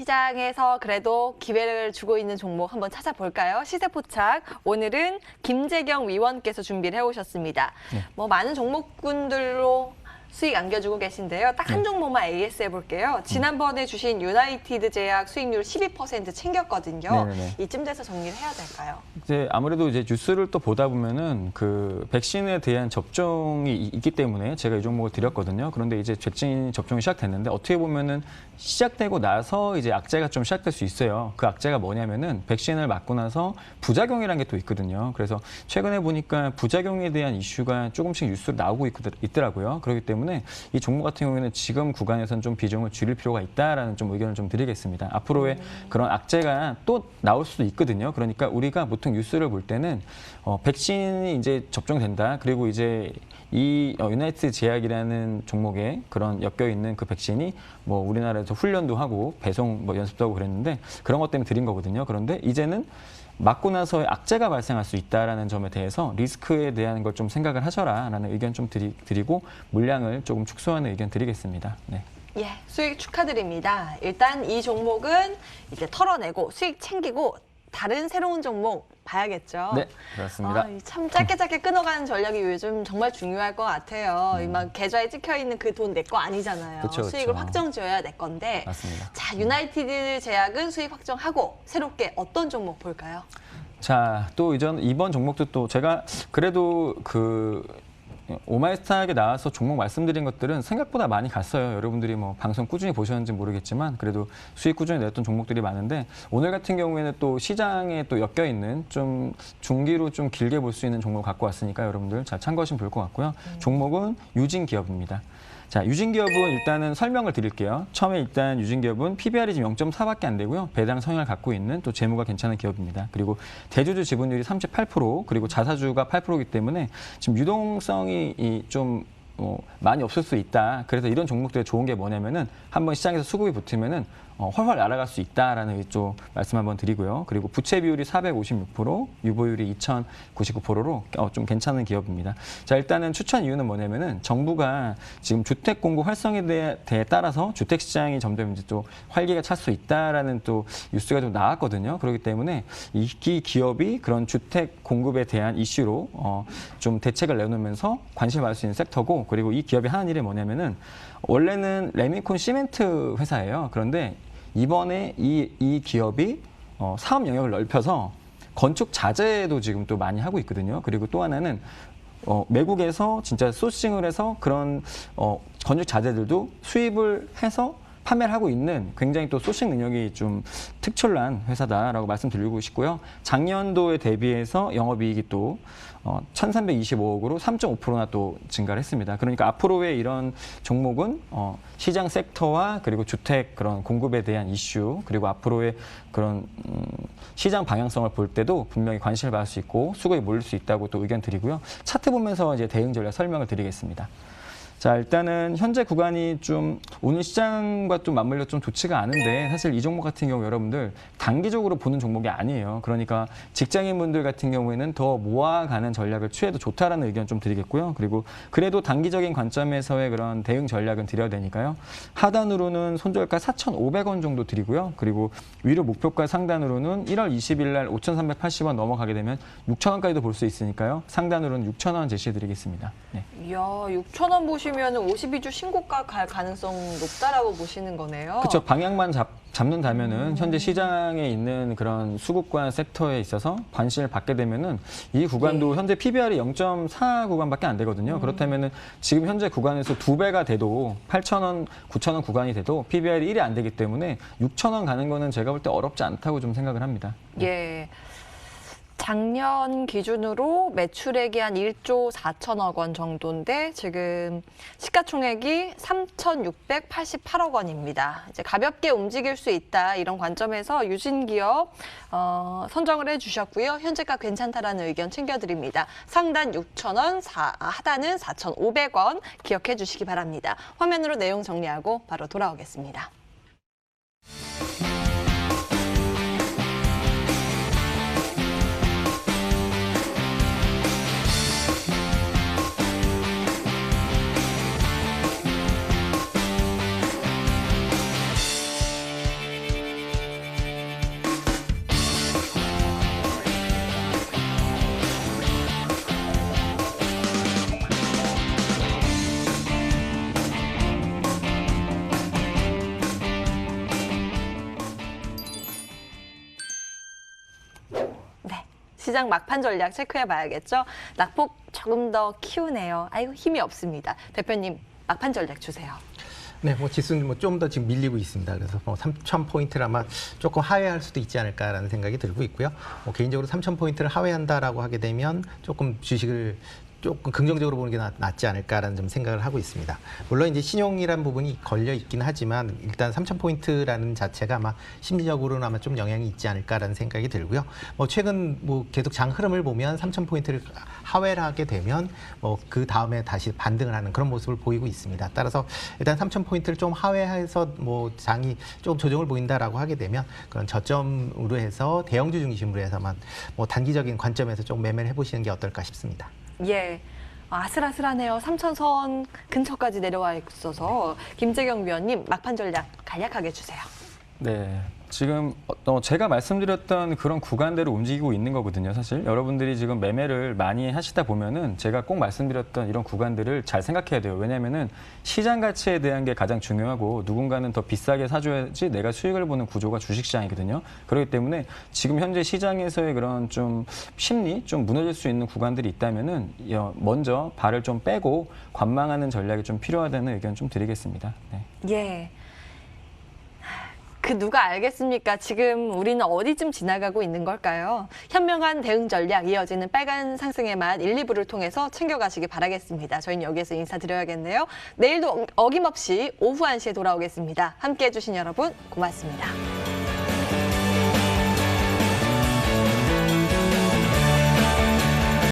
시장에서 그래도 기회를 주고 있는 종목 한번 찾아볼까요? 시세포착. 오늘은 김재경 위원께서 준비를 해오셨습니다. 네. 뭐 많은 종목군들로 수익 안겨주고 계신데요. 딱 한 종목만 AS 해볼게요. 지난번에 주신 유나이티드 제약 수익률 12% 챙겼거든요. 네네네. 이쯤 돼서 정리를 해야 될까요? 이제 아무래도 이제 뉴스를 또 보다 보면은 그 백신에 대한 접종이 있기 때문에 제가 이 종목을 드렸거든요. 그런데 이제 백신 접종이 시작됐는데 어떻게 보면은 시작되고 나서 이제 악재가 좀 시작될 수 있어요. 그 악재가 뭐냐면은 백신을 맞고 나서 부작용이라는 게 또 있거든요. 그래서 최근에 보니까 부작용에 대한 이슈가 조금씩 뉴스로 나오고 있더라고요. 그렇기 때문에 이 종목 같은 경우에는 지금 구간에서는 좀 비중을 줄일 필요가 있다라는 좀 의견을 좀 드리겠습니다. 앞으로의 그런 악재가 또 나올 수도 있거든요. 그러니까 우리가 보통 뉴스를 볼 때는 백신이 이제 접종된다. 그리고 이제 이 유나이티드 제약이라는 종목에 그런 엮여 있는 그 백신이 뭐 우리나라에서 훈련도 하고 배송 뭐 연습도 하고 그랬는데 그런 것 때문에 드린 거거든요. 그런데 이제는 맞고 나서의 악재가 발생할 수 있다라는 점에 대해서 리스크에 대한 걸 좀 생각을 하셔라라는 의견 좀 드리고 물량을 조금 축소하는 의견 드리겠습니다. 네. 예, 수익 축하드립니다. 일단 이 종목은 이제 털어내고 수익 챙기고 다른 새로운 종목 봐야겠죠. 네, 그렇습니다. 참 짧게 끊어가는 전략이 요즘 정말 중요할 것 같아요. 막 계좌에 찍혀 있는 그 돈 내 거 아니잖아요. 그쵸. 수익을 확정 지어야 내 건데. 맞습니다. 자, 유나이티드 제약은 수익 확정하고 새롭게 어떤 종목 볼까요? 자, 또 이번 종목도 또 제가 그래도 오마이스타에 나와서 종목 말씀드린 것들은 생각보다 많이 갔어요. 여러분들이 뭐 방송 꾸준히 보셨는지 모르겠지만 그래도 수익 꾸준히 냈던 종목들이 많은데 오늘 같은 경우에는 또 시장에 또 엮여 있는 좀 중기로 좀 길게 볼 수 있는 종목을 갖고 왔으니까 여러분들 잘 참고하시면 좋을 것 같고요. 종목은 유진기업입니다. 자, 유진기업은 일단은 설명을 드릴게요. 처음에 일단 유진기업은 PBR이 지금 0.4밖에 안 되고요. 배당 성향을 갖고 있는 또 재무가 괜찮은 기업입니다. 그리고 대주주 지분율이 38% 그리고 자사주가 8%이기 때문에 지금 유동성이 좀 많이 없을 수 있다. 그래서 이런 종목들이 좋은 게 뭐냐면은 한번 시장에서 수급이 붙으면은 훨훨 날아갈 수 있다라는 좀 말씀 한번 드리고요. 그리고 부채 비율이 456%, 유보율이 2,099%로 좀 괜찮은 기업입니다. 자, 일단은 추천 이유는 뭐냐면은 정부가 지금 주택 공급 활성에 따라서 주택 시장이 점점 이제 또 활기가 찰 수 있다라는 또 뉴스가 좀 나왔거든요. 그렇기 때문에 이 기업이 그런 주택 공급에 대한 이슈로 좀 대책을 내놓으면서 관심을 받을 수 있는 섹터고, 그리고 이 기업이 하는 일이 뭐냐면은 원래는 레미콘 시멘트 회사예요. 그런데 이번에 이 기업이 사업 영역을 넓혀서 건축 자재도 지금 또 많이 하고 있거든요. 그리고 또 하나는 외국에서 진짜 소싱을 해서 그런 건축 자재들도 수입을 해서 판매를 하고 있는 굉장히 또 소싱 능력이 좀 특출난 회사다라고 말씀드리고 싶고요. 작년도에 대비해서 영업이익이 또 1,325억으로 3.5%나 또 증가를 했습니다. 그러니까 앞으로의 이런 종목은 시장 섹터와 그리고 주택 그런 공급에 대한 이슈, 그리고 앞으로의 그런 시장 방향성을 볼 때도 분명히 관심을 받을 수 있고 수급이 몰릴 수 있다고 또 의견 드리고요. 차트 보면서 이제 대응 전략 설명을 드리겠습니다. 자, 일단은 현재 구간이 좀 오늘 시장과 좀 맞물려 좀 좋지가 않은데 사실 이 종목 같은 경우 여러분들 단기적으로 보는 종목이 아니에요. 그러니까 직장인분들 같은 경우에는 더 모아가는 전략을 취해도 좋다라는 의견 좀 드리겠고요. 그리고 그래도 단기적인 관점에서의 그런 대응 전략은 드려야 되니까요. 하단으로는 손절가 4,500원 정도 드리고요. 그리고 위로 목표가 상단으로는 1월 20일 날 5,380원 넘어가게 되면 6,000원까지도 볼 수 있으니까요. 상단으로는 6,000원 제시해드리겠습니다. 네. 이야, 6,000원 보시면 52주 신고가 갈 가능성 높다라고 보시는 거네요. 그렇죠. 방향만 잡는다면은 현재 시장에 있는 그런 수급과 섹터에 있어서 관심을 받게 되면은 이 구간도 현재 PBR이 0.4 구간밖에 안 되거든요. 그렇다면은 지금 현재 구간에서 2배가 돼도 8,000원, 9,000원 구간이 돼도 PBR이 1이 안 되기 때문에 6,000원 가는 거는 제가 볼 때 어렵지 않다고 좀 생각을 합니다. 예. 작년 기준으로 매출액이 한 1조 4천억 원 정도인데 지금 시가총액이 3,688억 원입니다. 이제 가볍게 움직일 수 있다 이런 관점에서 유진기업 선정을 해주셨고요. 현재가 괜찮다라는 의견 챙겨드립니다. 상단 6,000원, 하단은 4,500원 기억해 주시기 바랍니다. 화면으로 내용 정리하고 바로 돌아오겠습니다. 시장 막판 전략 체크해봐야겠죠. 낙폭 조금 더 키우네요. 아이고 힘이 없습니다. 대표님 막판 전략 주세요. 네, 뭐 지수는 뭐 좀 더 지금 밀리고 있습니다. 그래서 뭐 3,000포인트를 아마 조금 하회할 수도 있지 않을까라는 생각이 들고 있고요. 뭐 개인적으로 3,000포인트를 하회한다라고 하게 되면 조금 주식을 조금 긍정적으로 보는 게 낫지 않을까라는 좀 생각을 하고 있습니다. 물론 이제 신용이란 부분이 걸려 있긴 하지만 일단 3,000포인트라는 자체가 아마 심리적으로는 아마 좀 영향이 있지 않을까라는 생각이 들고요. 뭐 최근 뭐 계속 장 흐름을 보면 3,000포인트를 하회를 하게 되면 뭐 그 다음에 다시 반등을 하는 그런 모습을 보이고 있습니다. 따라서 일단 3,000포인트를 좀 하회해서 뭐 장이 좀 조정을 보인다라고 하게 되면 그런 저점으로 해서 대형주 중심으로 해서만 뭐 단기적인 관점에서 좀 매매를 해보시는 게 어떨까 싶습니다. 예. 아슬아슬하네요. 3,000선 근처까지 내려와 있어서 김재경 위원님 막판 전략 간략하게 주세요. 네. 지금 제가 말씀드렸던 그런 구간대로 움직이고 있는 거거든요. 사실 여러분들이 지금 매매를 많이 하시다 보면은 제가 꼭 말씀드렸던 이런 구간들을 잘 생각해야 돼요. 왜냐하면은 시장 가치에 대한 게 가장 중요하고 누군가는 더 비싸게 사줘야지 내가 수익을 보는 구조가 주식시장이거든요. 그렇기 때문에 지금 현재 시장에서의 그런 좀 심리, 좀 무너질 수 있는 구간들이 있다면은 먼저 발을 좀 빼고 관망하는 전략이 좀 필요하다는 의견 좀 드리겠습니다. 네. 예. 그 누가 알겠습니까? 지금 우리는 어디쯤 지나가고 있는 걸까요? 현명한 대응 전략 이어지는 빨간 상승의 맛 1, 2부를 통해서 챙겨가시기 바라겠습니다. 저희는 여기서 인사드려야겠네요. 내일도 어김없이 오후 1시에 돌아오겠습니다. 함께해 주신 여러분 고맙습니다.